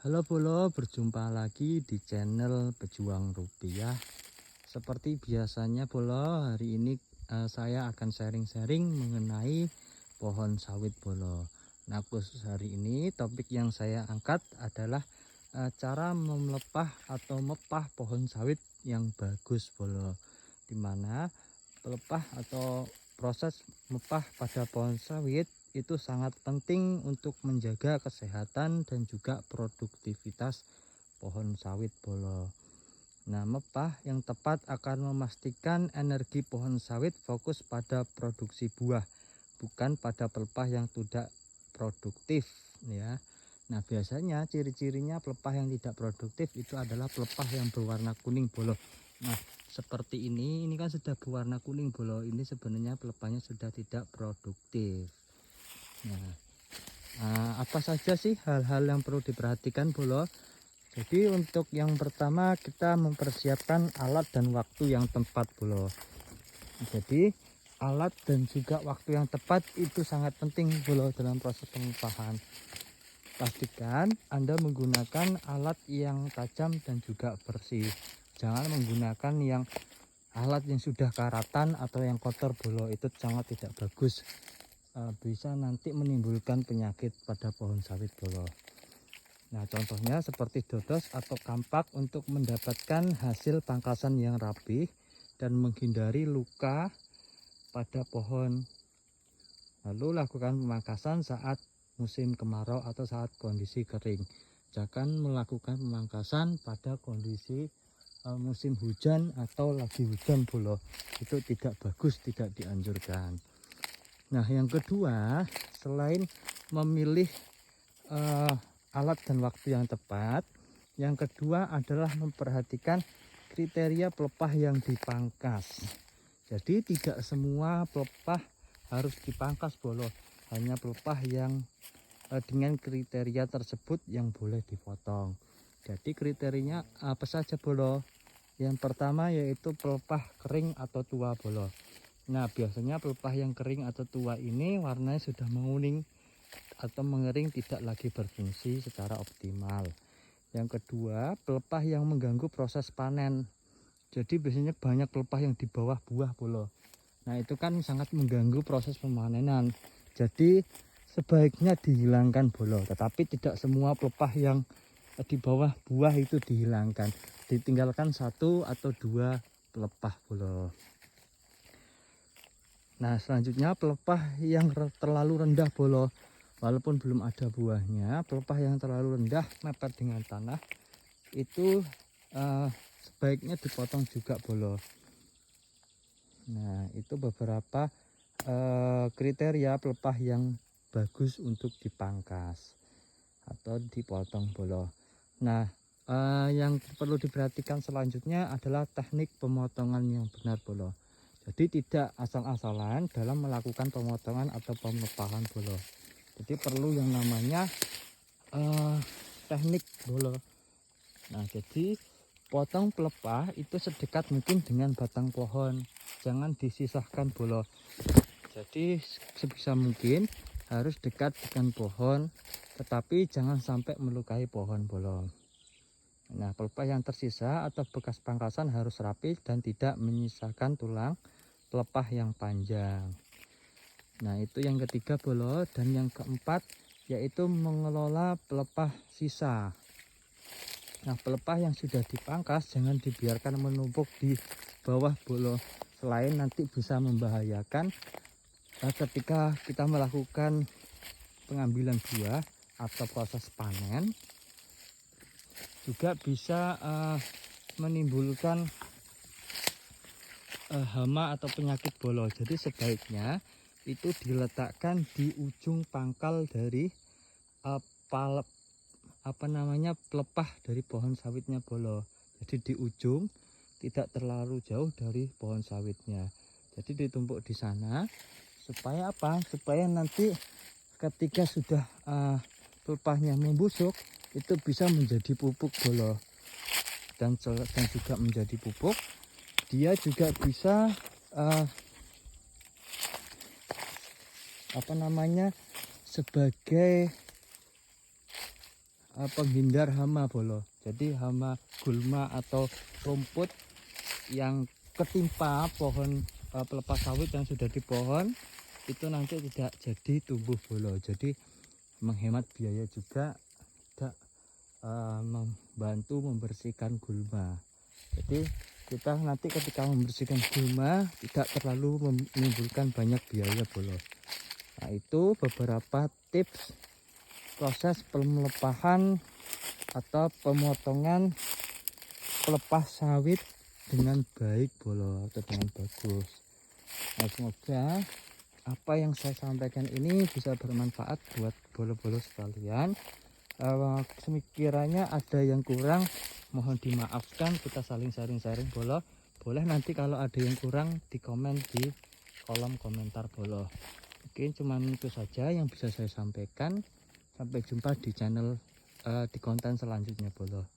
Halo Bolo, berjumpa lagi di channel Pejuang Rupiah. Seperti biasanya Bolo, hari ini saya akan sharing-sharing mengenai pohon sawit Bolo. Nah, khusus hari ini topik yang saya angkat adalah cara memelepah atau mepah pohon sawit yang bagus Bolo. Dimana pelepah atau proses mepah pada pohon sawit itu sangat penting untuk menjaga kesehatan dan juga produktivitas pohon sawit Bolo. Nah, mepah yang tepat akan memastikan energi pohon sawit fokus pada produksi buah, bukan pada pelepah yang tidak produktif ya. Nah, biasanya ciri-cirinya pelepah yang tidak produktif itu adalah pelepah yang berwarna kuning Bolo. Nah, seperti ini kan sudah berwarna kuning Bolo. Ini sebenarnya pelepahnya sudah tidak produktif. Nah, apa saja sih hal-hal yang perlu diperhatikan Bolo? Jadi untuk yang pertama kita mempersiapkan alat dan waktu yang tepat Bolo. Jadi alat dan juga waktu yang tepat itu sangat penting Bolo dalam proses pengepahan. Pastikan Anda menggunakan alat yang tajam dan juga bersih. Jangan menggunakan yang alat yang sudah karatan atau yang kotor Bolo, itu sangat tidak bagus. Bisa nanti menimbulkan penyakit pada pohon sawit Bolo. Nah, contohnya seperti dodos atau kampak untuk mendapatkan hasil pangkasan yang rapi dan menghindari luka pada pohon. Lalu lakukan pemangkasan saat musim kemarau atau saat kondisi kering. Jangan melakukan pemangkasan pada kondisi musim hujan atau lagi hujan Bolo. Itu tidak bagus, tidak dianjurkan. Nah, yang kedua, selain memilih alat dan waktu yang tepat, yang kedua adalah memperhatikan kriteria pelepah yang dipangkas. Jadi tidak semua pelepah harus dipangkas Bolo, hanya pelepah yang dengan kriteria tersebut yang boleh dipotong. Jadi kriterianya apa saja Bolo? Yang pertama yaitu pelepah kering atau tua Bolo. Nah, biasanya pelepah yang kering atau tua ini warnanya sudah menguning atau mengering, tidak lagi berfungsi secara optimal. Yang kedua, pelepah yang mengganggu proses panen. Jadi biasanya banyak pelepah yang di bawah buah Bolo. Nah, itu kan sangat mengganggu proses pemanenan. Jadi sebaiknya dihilangkan Bolo. Tetapi tidak semua pelepah yang di bawah buah itu dihilangkan. Ditinggalkan satu atau dua pelepah Bolo. Nah, selanjutnya pelepah yang terlalu rendah Bolo. Walaupun belum ada buahnya, pelepah yang terlalu rendah mepet dengan tanah itu sebaiknya dipotong juga Bolo. Nah, itu beberapa kriteria pelepah yang bagus untuk dipangkas atau dipotong Bolo. Nah, yang perlu diperhatikan selanjutnya adalah teknik pemotongan yang benar Bolo. Jadi tidak asal-asalan dalam melakukan pemotongan atau pemelepahan Bolo. Jadi perlu yang namanya teknik Bolo. Nah, jadi potong pelepah itu sedekat mungkin dengan batang pohon. Jangan disisahkan Bolo. Jadi sebisa mungkin harus dekat dengan pohon, tetapi jangan sampai melukai pohon Bolo. Nah, pelepah yang tersisa atau bekas pangkasan harus rapi dan tidak menyisakan tulang pelepah yang panjang. Nah, itu yang ketiga Bolo. Dan yang keempat yaitu mengelola pelepah sisa. Nah, pelepah yang sudah dipangkas jangan dibiarkan menumpuk di bawah Bolo. Selain nanti bisa membahayakan ketika kita melakukan pengambilan buah atau proses panen, juga bisa menimbulkan hama atau penyakit Bolo. Jadi sebaiknya itu diletakkan di ujung pangkal dari pelepah dari pohon sawitnya Bolo. Jadi di ujung, tidak terlalu jauh dari pohon sawitnya. Jadi ditumpuk di sana supaya apa? Supaya nanti ketika sudah pelepahnya membusuk itu bisa menjadi pupuk Bolo. Dan juga menjadi pupuk, dia juga bisa sebagai penghindar hama bolo. Jadi hama gulma atau rumput yang ketimpa pohon pelepas sawit yang sudah di pohon itu nanti tidak jadi tumbuh bolo. Jadi menghemat biaya juga, tidak membantu membersihkan gulma. Jadi kita nanti ketika membersihkan gulma tidak terlalu menimbulkan banyak biaya bolo. Nah, itu beberapa tips proses pemelepahan atau pemotongan pelepas sawit dengan baik bolo, atau dengan bagus. Nah, semoga apa yang saya sampaikan ini bisa bermanfaat buat bolo-bolo sekalian. Sekiranya ada yang kurang mohon dimaafkan, kita saling sharing-sharing bolo. Boleh nanti kalau ada yang kurang di komen di kolom komentar bolo. Mungkin cuman itu saja yang bisa saya sampaikan. Sampai jumpa di channel di konten selanjutnya bolo.